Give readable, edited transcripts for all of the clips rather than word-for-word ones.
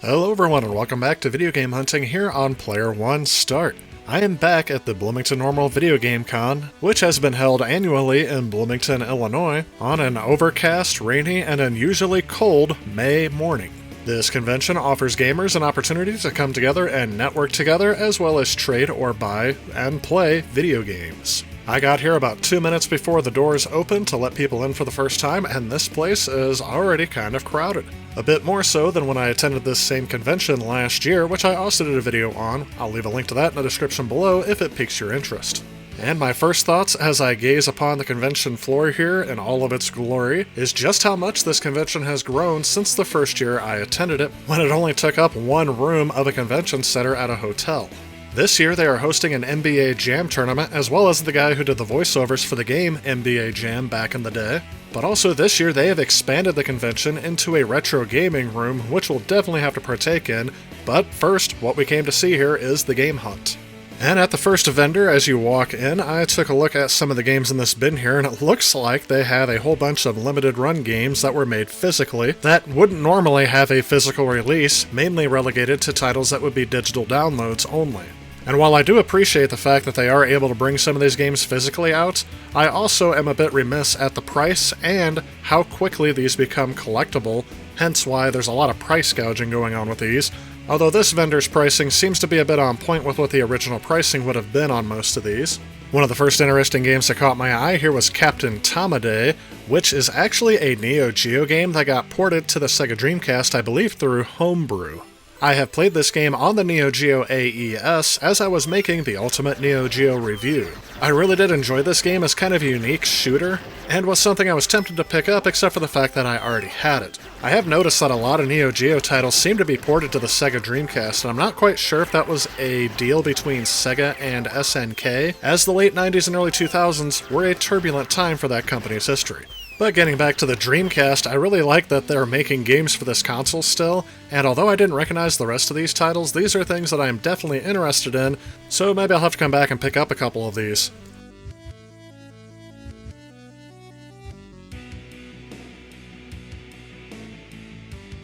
Hello everyone and welcome back to Video Game Hunting here on Player One Start. I am back at the Bloomington Normal Video Game Con, which has been held annually in Bloomington, Illinois, on an overcast, rainy, and unusually cold May morning. This convention offers gamers an opportunity to come together and network together, as well as trade or buy and play video games. I got here about 2 minutes before the doors opened to let people in for the first time, and this place is already kind of crowded. A bit more so than when I attended this same convention last year, which I also did a video on. I'll leave a link to that in the description below if it piques your interest. And my first thoughts as I gaze upon the convention floor here in all of its glory is just how much this convention has grown since the first year I attended it, when it only took up one room of a convention center at a hotel. This year they are hosting an NBA Jam tournament, as well as the guy who did the voiceovers for the game NBA Jam back in the day. But also this year they have expanded the convention into a retro gaming room, which we'll definitely have to partake in. But first, what we came to see here is the game hunt. And at the first vendor, as you walk in, I took a look at some of the games in this bin here, and it looks like they have a whole bunch of limited run games that were made physically that wouldn't normally have a physical release, mainly relegated to titles that would be digital downloads only. And while I do appreciate the fact that they are able to bring some of these games physically out, I also am a bit remiss at the price and how quickly these become collectible, hence why there's a lot of price gouging going on with these, although this vendor's pricing seems to be a bit on point with what the original pricing would have been on most of these. One of the first interesting games that caught my eye here was Captain Tamaday, which is actually a Neo Geo game that got ported to the Sega Dreamcast, I believe through Homebrew. I have played this game on the Neo Geo AES as I was making the Ultimate Neo Geo review. I really did enjoy this game as kind of a unique shooter, and was something I was tempted to pick up except for the fact that I already had it. I have noticed that a lot of Neo Geo titles seem to be ported to the Sega Dreamcast, and I'm not quite sure if that was a deal between Sega and SNK, as the late 90s and early 2000s were a turbulent time for that company's history. But getting back to the Dreamcast, I really like that they're making games for this console still, and although I didn't recognize the rest of these titles, these are things that I am definitely interested in, so maybe I'll have to come back and pick up a couple of these.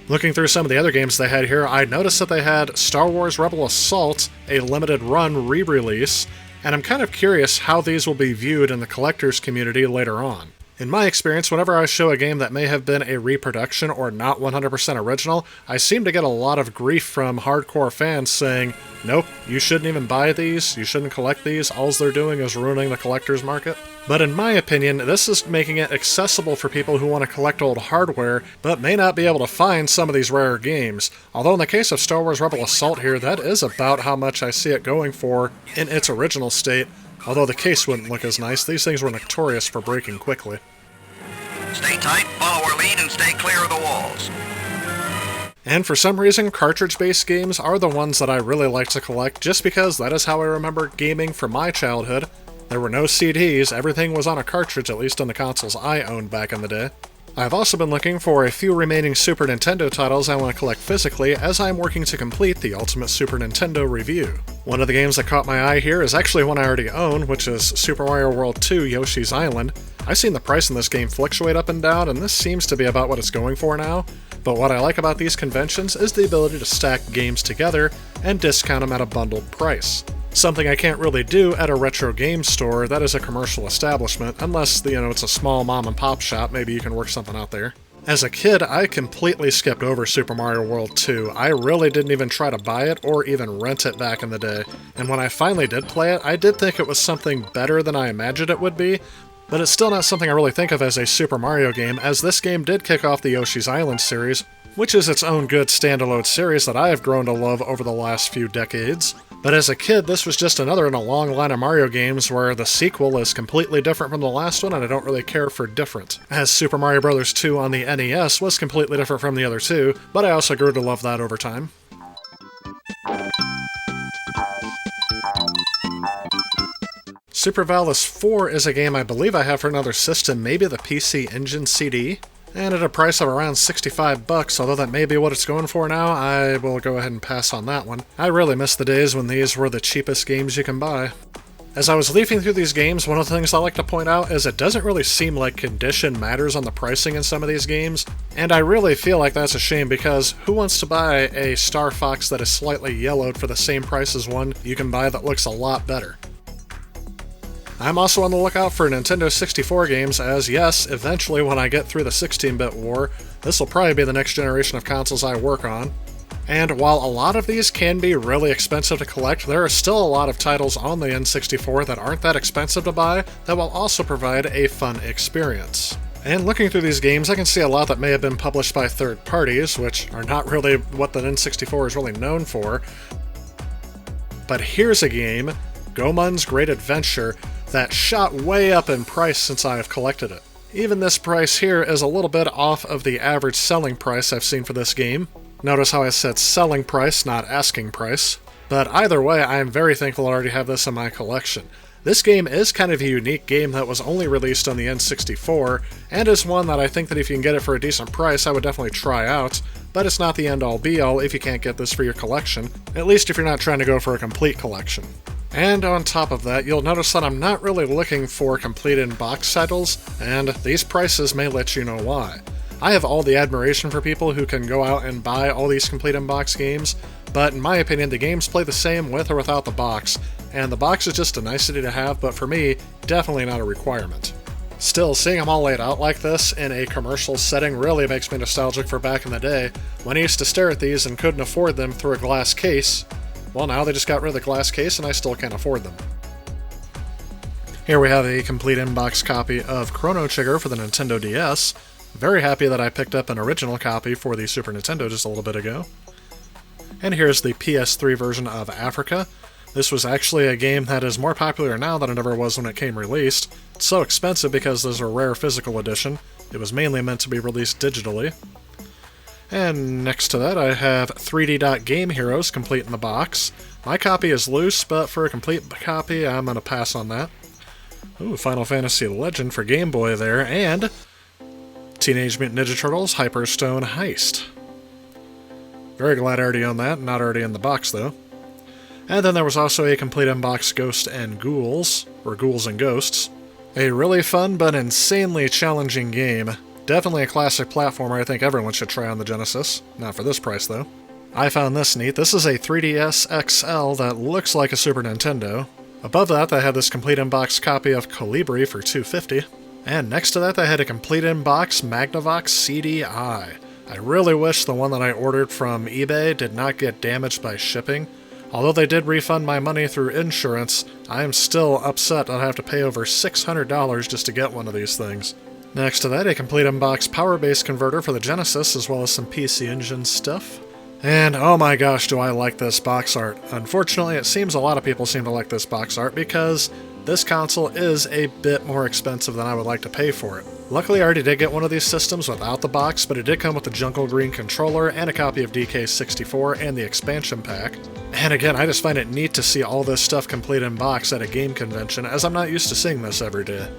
Looking through some of the other games they had here, I noticed that they had Star Wars Rebel Assault, a limited run re-release, and I'm kind of curious how these will be viewed in the collectors community later on. In my experience, whenever I show a game that may have been a reproduction or not 100% original, I seem to get a lot of grief from hardcore fans saying, nope, you shouldn't even buy these, you shouldn't collect these, all they're doing is ruining the collector's market. But in my opinion, this is making it accessible for people who want to collect old hardware, but may not be able to find some of these rare games. Although in the case of Star Wars Rebel Assault here, that is about how much I see it going for in its original state. Although the case wouldn't look as nice, these things were notorious for breaking quickly. Stay tight, follow our lead, and stay clear of the walls. And for some reason, cartridge-based games are the ones that I really like to collect, just because that is how I remember gaming from my childhood. There were no CDs, everything was on a cartridge, at least on the consoles I owned back in the day. I've also been looking for a few remaining Super Nintendo titles I want to collect physically as I'm working to complete the Ultimate Super Nintendo review. One of the games that caught my eye here is actually one I already own, which is Super Mario World 2 Yoshi's Island. I've seen the price in this game fluctuate up and down, and this seems to be about what it's going for now. But what I like about these conventions is the ability to stack games together and discount them at a bundled price. Something I can't really do at a retro game store that is a commercial establishment, unless, it's a small mom and pop shop, maybe you can work something out there. As a kid, I completely skipped over Super Mario World 2. I really didn't even try to buy it or even rent it back in the day. And when I finally did play it, I did think it was something better than I imagined it would be, but it's still not something I really think of as a Super Mario game, as this game did kick off the Yoshi's Island series, which is its own good standalone series that I have grown to love over the last few decades. But as a kid, this was just another in a long line of Mario games where the sequel is completely different from the last one, and I don't really care for different. As Super Mario Bros. 2 on the NES was completely different from the other two, but I also grew to love that over time. Super Valus 4 is a game I believe I have for another system, maybe the PC Engine CD. And at a price of around $65, although that may be what it's going for now, I will go ahead and pass on that one. I really miss the days when these were the cheapest games you can buy. As I was leafing through these games, one of the things I like to point out is it doesn't really seem like condition matters on the pricing in some of these games, and I really feel like that's a shame because who wants to buy a Star Fox that is slightly yellowed for the same price as one you can buy that looks a lot better? I'm also on the lookout for Nintendo 64 games as, yes, eventually when I get through the 16-bit war, this will probably be the next generation of consoles I work on. And while a lot of these can be really expensive to collect, there are still a lot of titles on the N64 that aren't that expensive to buy that will also provide a fun experience. And looking through these games, I can see a lot that may have been published by third parties, which are not really what the N64 is really known for. But here's a game, Goemon's Great Adventure, that shot way up in price since I have collected it. Even this price here is a little bit off of the average selling price I've seen for this game. Notice how I said selling price, not asking price. But either way, I am very thankful I already have this in my collection. This game is kind of a unique game that was only released on the N64, and is one that I think that if you can get it for a decent price, I would definitely try out, but it's not the end-all be-all if you can't get this for your collection, at least if you're not trying to go for a complete collection. And on top of that, you'll notice that I'm not really looking for complete in-box titles, and these prices may let you know why. I have all the admiration for people who can go out and buy all these complete in-box games, but in my opinion, the games play the same with or without the box, and the box is just a nicety to have, but for me, definitely not a requirement. Still, seeing them all laid out like this in a commercial setting really makes me nostalgic for back in the day, when I used to stare at these and couldn't afford them through a glass case. Well, now they just got rid of the glass case and I still can't afford them. Here we have a complete in-box copy of Chrono Trigger for the Nintendo DS. Very happy that I picked up an original copy for the Super Nintendo just a little bit ago. And here's the PS3 version of Africa. This was actually a game that is more popular now than it ever was when it came released. It's so expensive because there's a rare physical edition. It was mainly meant to be released digitally. And next to that I have 3D Dot Game Heroes complete in the box. My copy is loose, but for a complete copy I'm going to pass on that. Ooh, Final Fantasy Legend for Game Boy there, and Teenage Mutant Ninja Turtles Hyperstone Heist. Very glad I already own that, not already in the box though. And then there was also a complete in-box Ghost and Ghouls, or Ghouls and Ghosts. A really fun but insanely challenging game. Definitely a classic platformer I think everyone should try on the Genesis. Not for this price though. I found this neat. This is a 3DS XL that looks like a Super Nintendo. Above that, they had this complete in-box copy of Colibri for $250. And next to that, they had a complete in-box Magnavox CDI. I really wish the one that I ordered from eBay did not get damaged by shipping. Although they did refund my money through insurance, I am still upset that I have to pay over $600 just to get one of these things. Next to that, a complete in-box Power Base converter for the Genesis, as well as some PC Engine stuff. And oh my gosh, do I like this box art. Unfortunately, it seems a lot of people seem to like this box art because this console is a bit more expensive than I would like to pay for it. Luckily, I already did get one of these systems without the box, but it did come with the Jungle Green controller and a copy of DK64 and the expansion pack. And again, I just find it neat to see all this stuff complete in box at a game convention, as I'm not used to seeing this every day.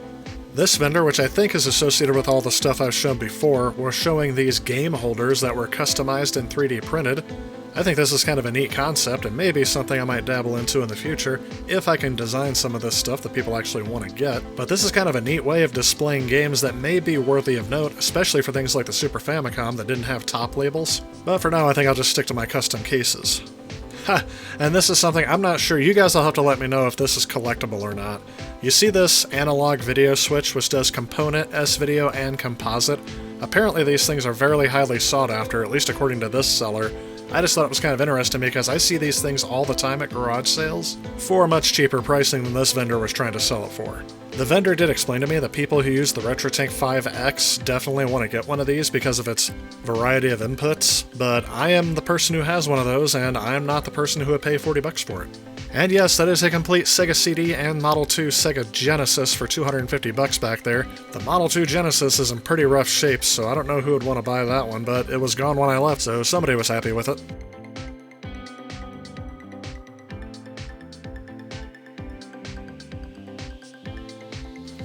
This vendor, which I think is associated with all the stuff I've shown before, was showing these game holders that were customized and 3D printed. I think this is kind of a neat concept, and maybe something I might dabble into in the future, if I can design some of this stuff that people actually want to get. But this is kind of a neat way of displaying games that may be worthy of note, especially for things like the Super Famicom that didn't have top labels. But for now, I think I'll just stick to my custom cases. Ha! And this is something I'm not sure. You guys will have to let me know if this is collectible or not. You see this analog video switch, which does component, S-video, and composite? Apparently these things are very highly sought after, at least according to this seller. I just thought it was kind of interesting because I see these things all the time at garage sales for much cheaper pricing than this vendor was trying to sell it for. The vendor did explain to me that people who use the RetroTank 5X definitely want to get one of these because of its variety of inputs, but I am the person who has one of those, and I am not the person who would pay $40 for it. And yes, that is a complete Sega CD and Model 2 Sega Genesis for $250 back there. The Model 2 Genesis is in pretty rough shape, so I don't know who would want to buy that one, but it was gone when I left, so somebody was happy with it.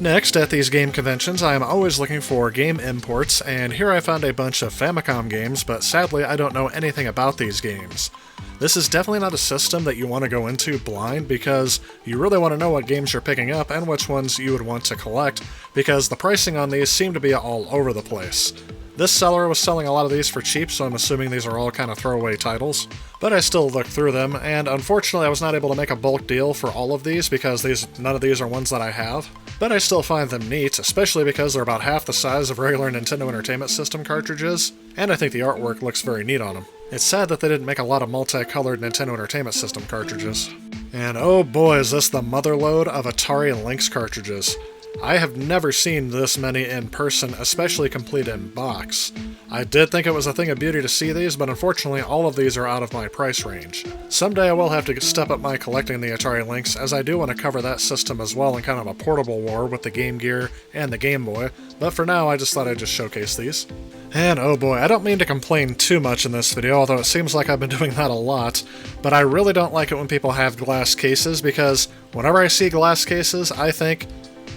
Next, at these game conventions, I am always looking for game imports, and here I found a bunch of Famicom games, but sadly I don't know anything about these games. This is definitely not a system that you want to go into blind, because you really want to know what games you're picking up and which ones you would want to collect, because the pricing on these seem to be all over the place. This seller was selling a lot of these for cheap, so I'm assuming these are all kind of throwaway titles. But I still looked through them, and unfortunately I was not able to make a bulk deal for all of these because none of these are ones that I have. But I still find them neat, especially because they're about half the size of regular Nintendo Entertainment System cartridges, and I think the artwork looks very neat on them. It's sad that they didn't make a lot of multicolored Nintendo Entertainment System cartridges. And oh boy, is this the motherlode of Atari Lynx cartridges. I have never seen this many in person, especially complete in box. I did think it was a thing of beauty to see these, but unfortunately all of these are out of my price range. Someday I will have to step up my collecting the Atari Lynx, as I do want to cover that system as well in kind of a portable war with the Game Gear and the Game Boy, but for now I just thought I'd just showcase these. And oh boy, I don't mean to complain too much in this video, although it seems like I've been doing that a lot, but I really don't like it when people have glass cases, because whenever I see glass cases, I think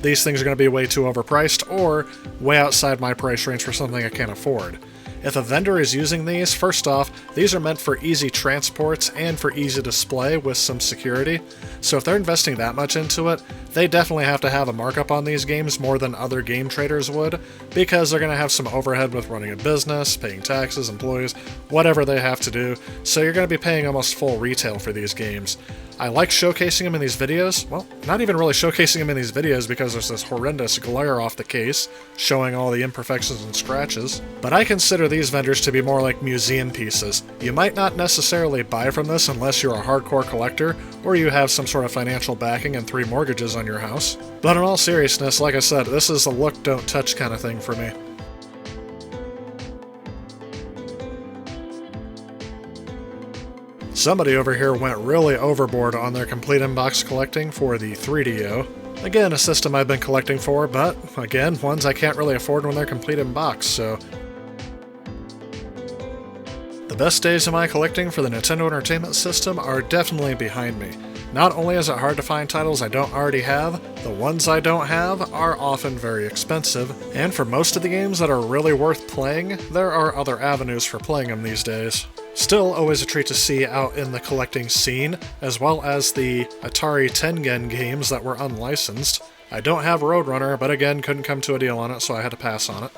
these things are going to be way too overpriced or way outside my price range for something I can't afford. If a vendor is using these, first off, these are meant for easy transports and for easy display with some security, so if they're investing that much into it, they definitely have to have a markup on these games more than other game traders would, because they're going to have some overhead with running a business, paying taxes, employees, whatever they have to do, so you're going to be paying almost full retail for these games. I like showcasing them in these videos. Well, not even really showcasing them in these videos because there's this horrendous glare off the case, showing all the imperfections and scratches. But I consider these vendors to be more like museum pieces. You might not necessarily buy from this unless you're a hardcore collector, or you have some sort of financial backing and 3 mortgages on your house. But in all seriousness, like I said, this is a look, don't touch kind of thing for me. Somebody over here went really overboard on their complete in-box collecting for the 3DO. Again, a system I've been collecting for, but again, ones I can't really afford when they're complete in-box, so... The best days of my collecting for the Nintendo Entertainment System are definitely behind me. Not only is it hard to find titles I don't already have, the ones I don't have are often very expensive, and for most of the games that are really worth playing, there are other avenues for playing them these days. Still always a treat to see out in the collecting scene, as well as the Atari Tengen games that were unlicensed. I don't have Roadrunner, but again, couldn't come to a deal on it, so I had to pass on it.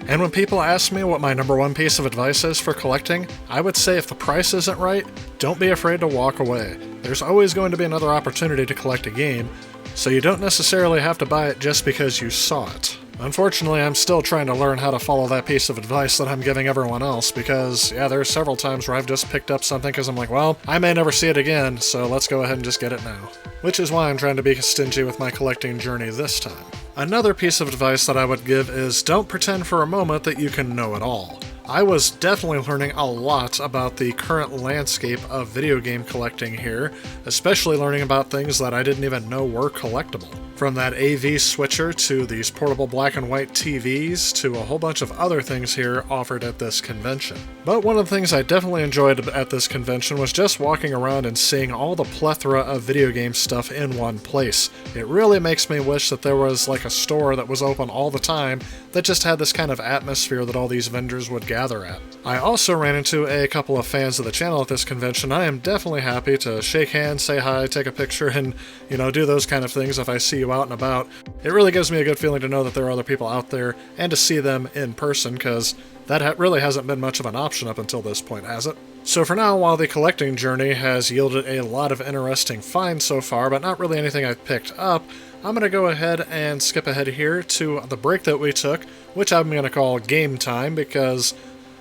And when people ask me what my #1 piece of advice is for collecting, I would say if the price isn't right, don't be afraid to walk away. There's always going to be another opportunity to collect a game, so you don't necessarily have to buy it just because you saw it. Unfortunately, I'm still trying to learn how to follow that piece of advice that I'm giving everyone else, because, yeah, there's several times where I've just picked up something because I'm like, well, I may never see it again, so let's go ahead and just get it now. Which is why I'm trying to be stingy with my collecting journey this time. Another piece of advice that I would give is don't pretend for a moment that you can know it all. I was definitely learning a lot about the current landscape of video game collecting here, especially learning about things that I didn't even know were collectible. From that AV switcher to these portable black and white TVs to a whole bunch of other things here offered at this convention. But one of the things I definitely enjoyed at this convention was just walking around and seeing all the plethora of video game stuff in one place. It really makes me wish that there was like a store that was open all the time that just had this kind of atmosphere that all these vendors would gather at. I also ran into a couple of fans of the channel at this convention. I am definitely happy to shake hands, say hi, take a picture, and, do those kind of things if I see you out and about. It really gives me a good feeling to know that there are other people out there and to see them in person, because that really hasn't been much of an option up until this point, has it? So for now, while the collecting journey has yielded a lot of interesting finds so far, but not really anything I've picked up, I'm going to go ahead and skip ahead here to the break that we took, which I'm going to call game time, because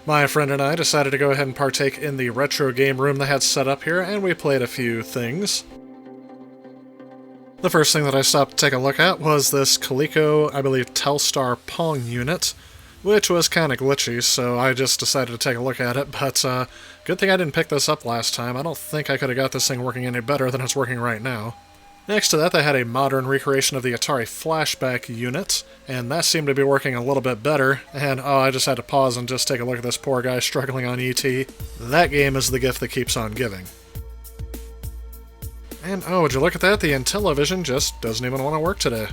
my friend and I decided to go ahead and partake in the retro game room they had set up here, and we played a few things. The first thing that I stopped to take a look at was this Coleco, I believe, Telstar Pong unit, which was kind of glitchy, so I just decided to take a look at it, but good thing I didn't pick this up last time. I don't think I could have got this thing working any better than it's working right now. Next to that, they had a modern recreation of the Atari Flashback unit, and that seemed to be working a little bit better, and I just had to pause and just take a look at this poor guy struggling on ET. That game is the gift that keeps on giving. And oh, would you look at that? The Intellivision just doesn't even want to work today.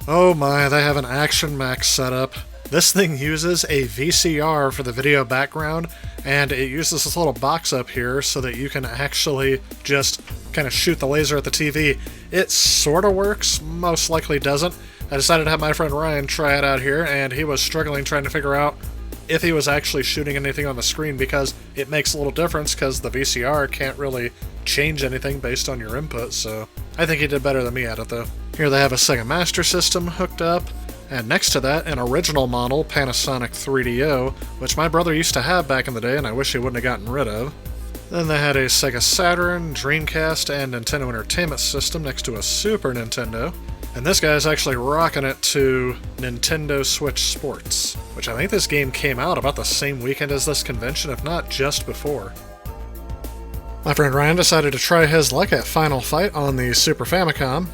Oh my, they have an Action Max setup. This thing uses a VCR for the video background, and it uses this little box up here so that you can actually just kind of shoot the laser at the TV. It sort of works, most likely doesn't. I decided to have my friend Ryan try it out here, and he was struggling trying to figure out if he was actually shooting anything on the screen, because it makes a little difference because the VCR can't really change anything based on your input, so I think he did better than me at it though. Here they have a Sega Master System hooked up, and next to that, an original model Panasonic 3DO, which my brother used to have back in the day and I wish he wouldn't have gotten rid of. Then they had a Sega Saturn, Dreamcast, and Nintendo Entertainment System next to a Super Nintendo. And this guy's actually rocking it to Nintendo Switch Sports, which I think this game came out about the same weekend as this convention, if not just before. My friend Ryan decided to try his luck at Final Fight on the Super Famicom,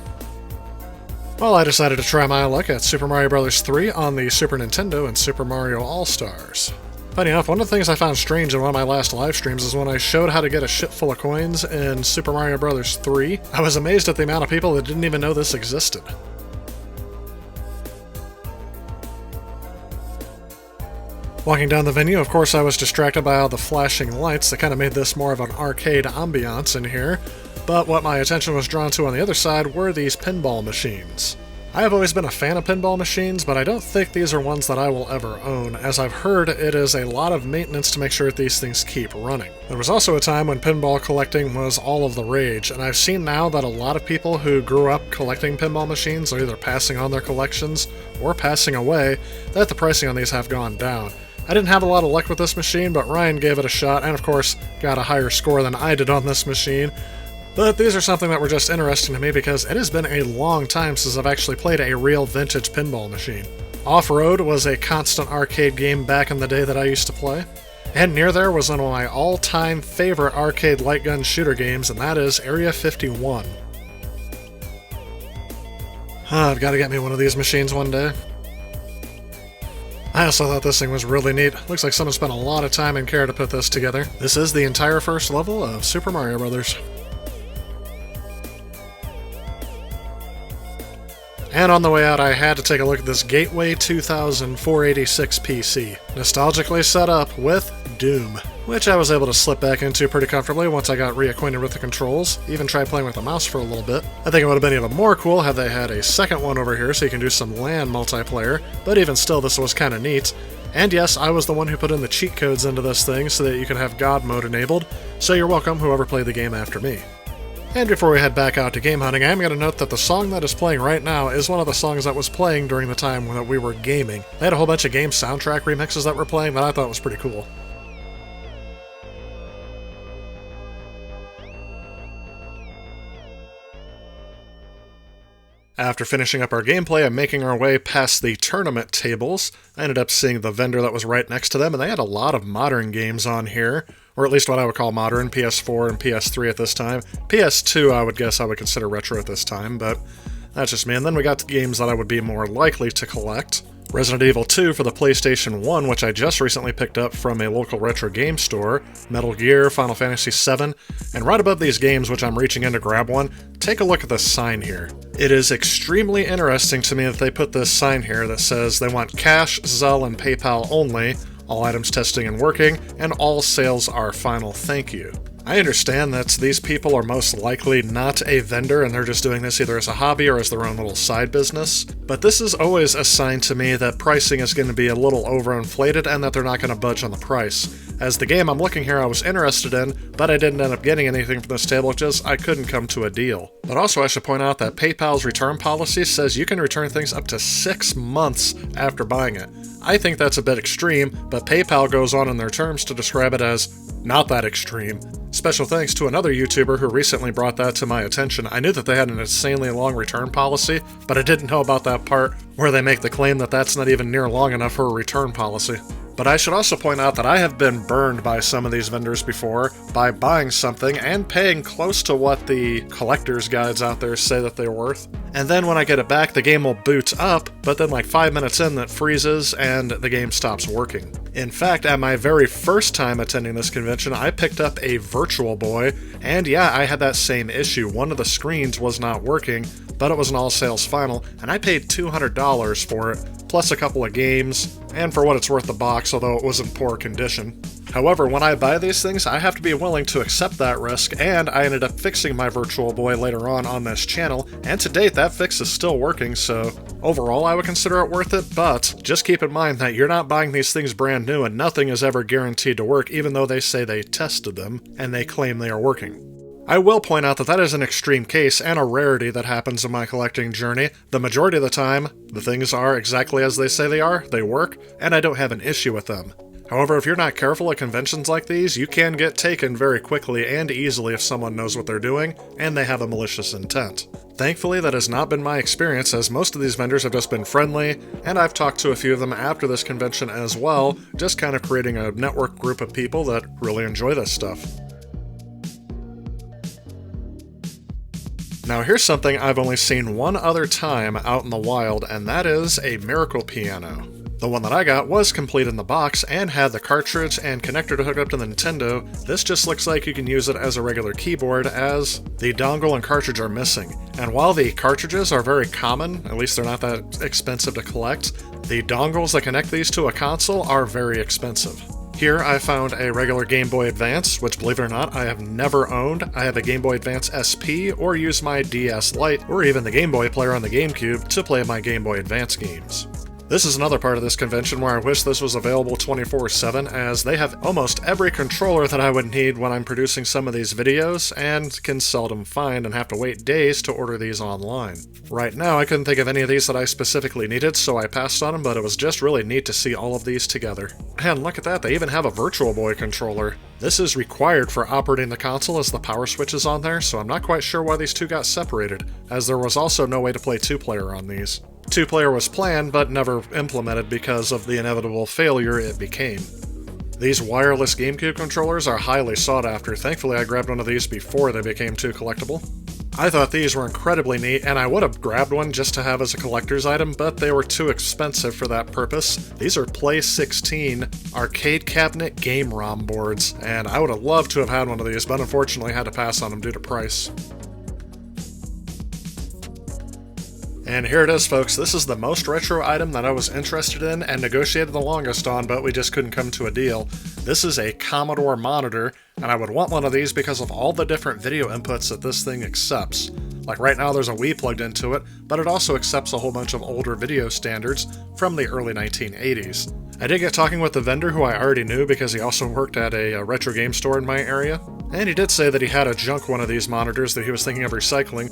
while I decided to try my luck at Super Mario Bros. 3 on the Super Nintendo and Super Mario All-Stars. Funny enough, one of the things I found strange in one of my last live streams is when I showed how to get a shit full of coins in Super Mario Bros. 3, I was amazed at the amount of people that didn't even know this existed. Walking down the venue, of course I was distracted by all the flashing lights that kind of made this more of an arcade ambiance in here, but what my attention was drawn to on the other side were these pinball machines. I have always been a fan of pinball machines, but I don't think these are ones that I will ever own, as I've heard it is a lot of maintenance to make sure that these things keep running. There was also a time when pinball collecting was all of the rage, and I've seen now that a lot of people who grew up collecting pinball machines are either passing on their collections or passing away, that the pricing on these have gone down. I didn't have a lot of luck with this machine, but Ryan gave it a shot, and of course got a higher score than I did on this machine. But these are something that were just interesting to me because it has been a long time since I've actually played a real vintage pinball machine. Off-Road was a constant arcade game back in the day that I used to play. And near there was one of my all-time favorite arcade light gun shooter games, and that is Area 51. I've got to get me one of these machines one day. I also thought this thing was really neat. Looks like someone spent a lot of time and care to put this together. This is the entire first level of Super Mario Bros. And on the way out, I had to take a look at this Gateway 2000 486 PC, nostalgically set up with Doom, which I was able to slip back into pretty comfortably once I got reacquainted with the controls, even tried playing with the mouse for a little bit. I think it would have been even more cool had they had a second one over here so you can do some LAN multiplayer, but even still this was kind of neat. And yes, I was the one who put in the cheat codes into this thing so that you can have God mode enabled, so you're welcome whoever played the game after me. And before we head back out to game hunting, I am going to note that the song that is playing right now is one of the songs that was playing during the time that we were gaming. They had a whole bunch of game soundtrack remixes that were playing that I thought was pretty cool. After finishing up our gameplay and making our way past the tournament tables, I ended up seeing the vendor that was right next to them, and they had a lot of modern games on here, or at least what I would call modern, PS4 and PS3 at this time. PS2 I would guess I would consider retro at this time, but that's just me. And then we got to games that I would be more likely to collect. Resident Evil 2 for the PlayStation 1, which I just recently picked up from a local retro game store, Metal Gear, Final Fantasy VII, and right above these games, which I'm reaching in to grab one, take a look at this sign here. It is extremely interesting to me that they put this sign here that says they want cash, Zelle, and PayPal only, all items testing and working, and all sales are final thank you. I understand that these people are most likely not a vendor and they're just doing this either as a hobby or as their own little side business, but this is always a sign to me that pricing is going to be a little overinflated and that they're not going to budge on the price. As the game I'm looking here I was interested in, but I didn't end up getting anything from this table, just I couldn't come to a deal. But also I should point out that PayPal's return policy says you can return things up to 6 months after buying it. I think that's a bit extreme, but PayPal goes on in their terms to describe it as not that extreme. Special thanks to another YouTuber who recently brought that to my attention. I knew that they had an insanely long return policy, but I didn't know about that part where they make the claim that that's not even near long enough for a return policy. But I should also point out that I have been burned by some of these vendors before by buying something and paying close to what the collector's guides out there say that they're worth. And then when I get it back, the game will boot up, but then like 5 minutes in, that freezes and the game stops working. In fact, at my very first time attending this convention, I picked up a Virtual Boy, and yeah, I had that same issue. One of the screens was not working, but it was an all-sales final, and I paid $200 for it, plus a couple of games, and for what it's worth the box, although it was in poor condition. However, when I buy these things, I have to be willing to accept that risk, and I ended up fixing my Virtual Boy later on this channel, and to date that fix is still working, so overall I would consider it worth it, but just keep in mind that you're not buying these things brand new and nothing is ever guaranteed to work, even though they say they tested them, and they claim they are working. I will point out that that is an extreme case and a rarity that happens in my collecting journey. The majority of the time, the things are exactly as they say they work, and I don't have an issue with them. However, if you're not careful at conventions like these, you can get taken very quickly and easily if someone knows what they're doing, and they have a malicious intent. Thankfully, that has not been my experience, as most of these vendors have just been friendly, and I've talked to a few of them after this convention as well, just kind of creating a network group of people that really enjoy this stuff. Now here's something I've only seen one other time out in the wild, and that is a Miracle Piano. The one that I got was complete in the box and had the cartridge and connector to hook up to the Nintendo. This just looks like you can use it as a regular keyboard, as the dongle and cartridge are missing. And while the cartridges are very common, at least they're not that expensive to collect, the dongles that connect these to a console are very expensive. Here I found a regular Game Boy Advance, which believe it or not, I have never owned. I have a Game Boy Advance SP, or use my DS Lite, or even the Game Boy player on the GameCube to play my Game Boy Advance games. This is another part of this convention where I wish this was available 24/7, as they have almost every controller that I would need when I'm producing some of these videos, and can seldom find and have to wait days to order these online. Right now, I couldn't think of any of these that I specifically needed, so I passed on them, but it was just really neat to see all of these together. And look at that, they even have a Virtual Boy controller. This is required for operating the console as the power switch is on there, so I'm not quite sure why these two got separated, as there was also no way to play 2-player on these. 2-player was planned, but never implemented because of the inevitable failure it became. These wireless GameCube controllers are highly sought after. Thankfully, I grabbed one of these before they became too collectible. I thought these were incredibly neat, and I would have grabbed one just to have as a collector's item, but they were too expensive for that purpose. These are Play 16 arcade cabinet game ROM boards, and I would have loved to have had one of these, but unfortunately had to pass on them due to price. And here it is, folks. This is the most retro item that I was interested in and negotiated the longest on, but we just couldn't come to a deal. This is a Commodore monitor, and I would want one of these because of all the different video inputs that this thing accepts. Like right now there's a Wii plugged into it, but it also accepts a whole bunch of older video standards from the early 1980s. I did get talking with the vendor, who I already knew because he also worked at a retro game store in my area, and he did say that he had a junk one of these monitors that he was thinking of recycling.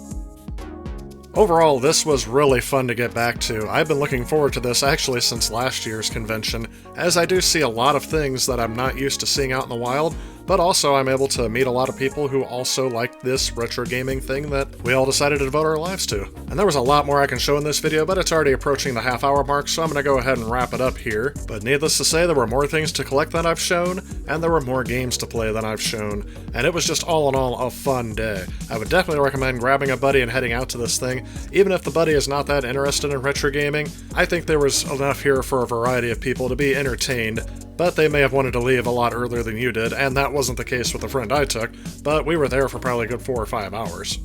Overall, this was really fun to get back to. I've been looking forward to this actually since last year's convention, as I do see a lot of things that I'm not used to seeing out in the wild, but also I'm able to meet a lot of people who also like this retro gaming thing that we all decided to devote our lives to. And there was a lot more I can show in this video, but it's already approaching the half-hour mark, so I'm going to go ahead and wrap it up here. But needless to say, there were more things to collect than I've shown, and there were more games to play than I've shown, and it was just all in all a fun day. I would definitely recommend grabbing a buddy and heading out to this thing, even if the buddy is not that interested in retro gaming. I think there was enough here for a variety of people to be entertained, but they may have wanted to leave a lot earlier than you did, and that wasn't the case with the friend I took, but we were there for probably a good 4 or 5 hours.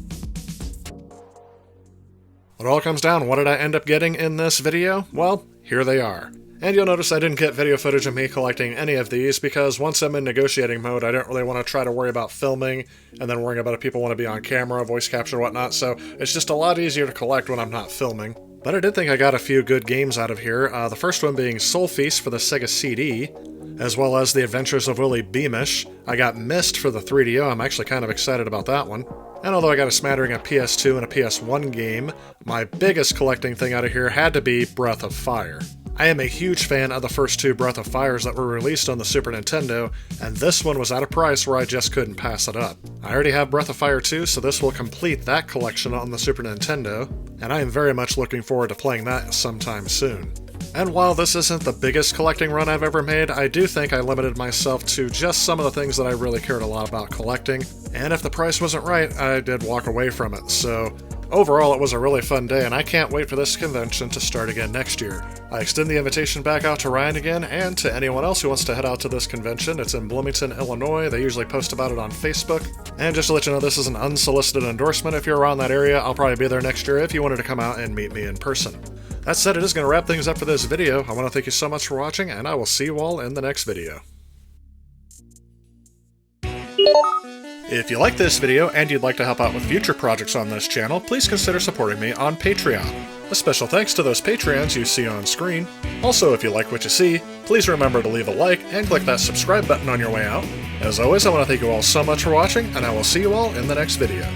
It all comes down, what did I end up getting in this video? Well, here they are. And you'll notice I didn't get video footage of me collecting any of these, because once I'm in negotiating mode, I don't really want to try to worry about filming, and then worrying about if people want to be on camera, voice capture, and whatnot, so it's just a lot easier to collect when I'm not filming. But I did think I got a few good games out of here, the first one being Soul Feast for the Sega CD, as well as The Adventures of Willie Beamish. I got Myst for the 3DO, I'm actually kind of excited about that one. And although I got a smattering of PS2 and a PS1 game, my biggest collecting thing out of here had to be Breath of Fire. I am a huge fan of the first two Breath of Fires that were released on the Super Nintendo, and this one was at a price where I just couldn't pass it up. I already have Breath of Fire 2, so this will complete that collection on the Super Nintendo, and I am very much looking forward to playing that sometime soon. And while this isn't the biggest collecting run I've ever made, I do think I limited myself to just some of the things that I really cared a lot about collecting, and if the price wasn't right, I did walk away from it, so Overall, it was a really fun day, and I can't wait for this convention to start again next year. I extend the invitation back out to Ryan again, and to anyone else who wants to head out to this convention. It's in Bloomington, Illinois. They usually post about it on Facebook. And just to let you know, this is an unsolicited endorsement. If you're around that area, I'll probably be there next year if you wanted to come out and meet me in person. That said, it is going to wrap things up for this video. I want to thank you so much for watching, and I will see you all in the next video. If you like this video and you'd like to help out with future projects on this channel, please consider supporting me on Patreon. A special thanks to those Patreons you see on screen. Also, if you like what you see, please remember to leave a like and click that subscribe button on your way out. As always, I want to thank you all so much for watching, and I will see you all in the next video.